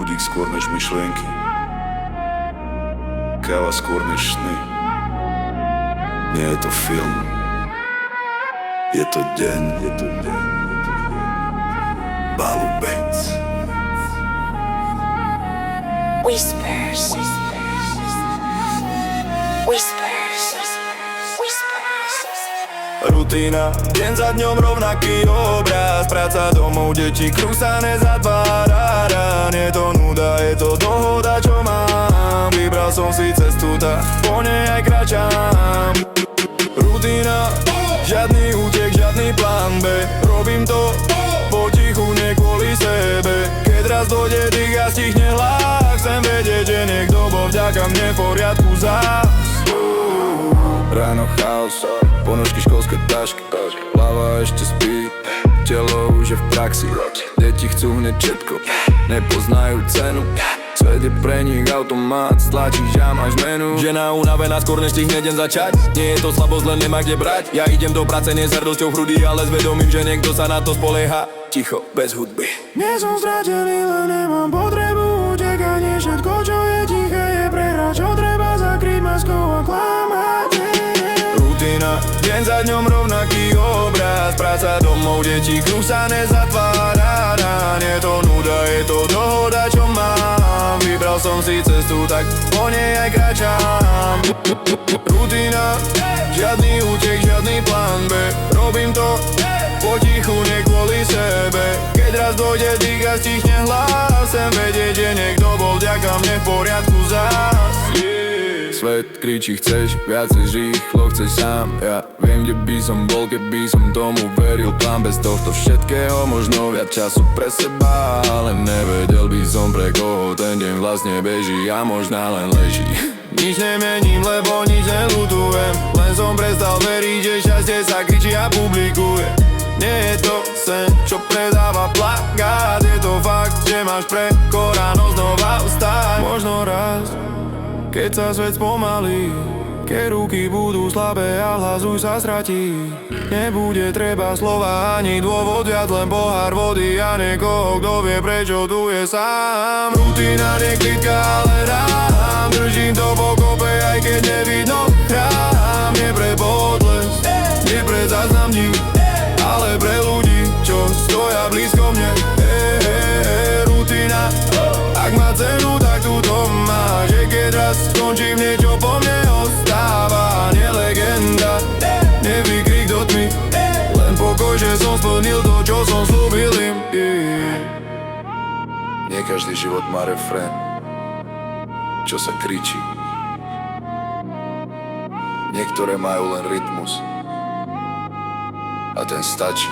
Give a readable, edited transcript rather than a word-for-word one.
Budík skôr než myšlienky, káva skôr než sny. Nie je to film, je to deň. Balu Banks. Whispers. Rutina, deň za dňom rovnaký obraz. Práca, domov, deti, kruh sa nezatvára. Nie je to nuda, je to dohoda, čo mám. Vybral som si cestu, tak po nej aj kračám. Rutina, žiadny útek, žiadny plán B. Robím to potichu, nie kvôli sebe. Keď raz dojde dých a stihne hlas, chcem vedieť, že niekto bol vďaka mne v poriadku zás. Ráno chaos, ponožky, školské tašky, hlava ešte spí, telo už je v praxi. Deti chcú hneď všetko, nepoznajú cenu. Svet je pre nich automat, stlačíš a máš menu. Žena unavená, skôr než stihne deň začať. Nie je to slabosť, len nemá kde brať. Ja idem do práce, nie s hrdosťou v hrudi, ale s vedomím, že niekto sa na to spolieha. Ticho, bez hudby. Nie som stratený, len nemám potrebu utekať. Všetko, čo je tiché, je prehra, čo treba zakryť maskou a klamať. Rutina, deň za dňom rovnaký obraz. Práca, domov, deti, kruh sa nezatvára. Nie je to nuda, je to dohoda, čo mám. Vybral som si cestu, tak po nej aj kračám. Rutina, žiadny útek, žiadny plán B. Robím to potichu, nie kvôli sebe. Keď raz dojde dých a stihne hlas, chcem vedieť, že niekto bol vďaka mne v poriadku zás. Svet kričí, chceš viacej, rýchlo chceš sám. Ja viem, kde by som bol, keby som tomu veril. Plán bez tohto všetkého, možno viac času pre seba. Ale nevedel by som, pre koho ten deň vlastne beží a možná len leží. Nič nemením, lebo nič neľutujem. Len som prestal veriť, že šťastie sa kričí a publikuje. Nie je to sen, čo predáva plakát. Je to fakt, že máš pre koráno znova vstať. Možno raz, keď sa svet spomalí, keď ruky budú slabé a hlas už sa stratí. Nebude treba slova ani dôvod, viac len pohár vody a niekoho, kto vie, prečo tu je sám. Rutina neklitka, ale rám, držím to pokope, aj keď nevidno chrám. Nie pre potlesk, nie pre záznamník, ale pre ľudí, čo stoja blízko mne. Rutina, ak má cenu, tak tu to má. Že keď raz skončím, niečo po mne ostáva. Nie legenda, nie výkrik do tmy, len pokoj, že som splnil to, čo som slúbil im. Nie každý život má refrén, čo sa kričí. Niektoré majú len rytmus a ten stačí.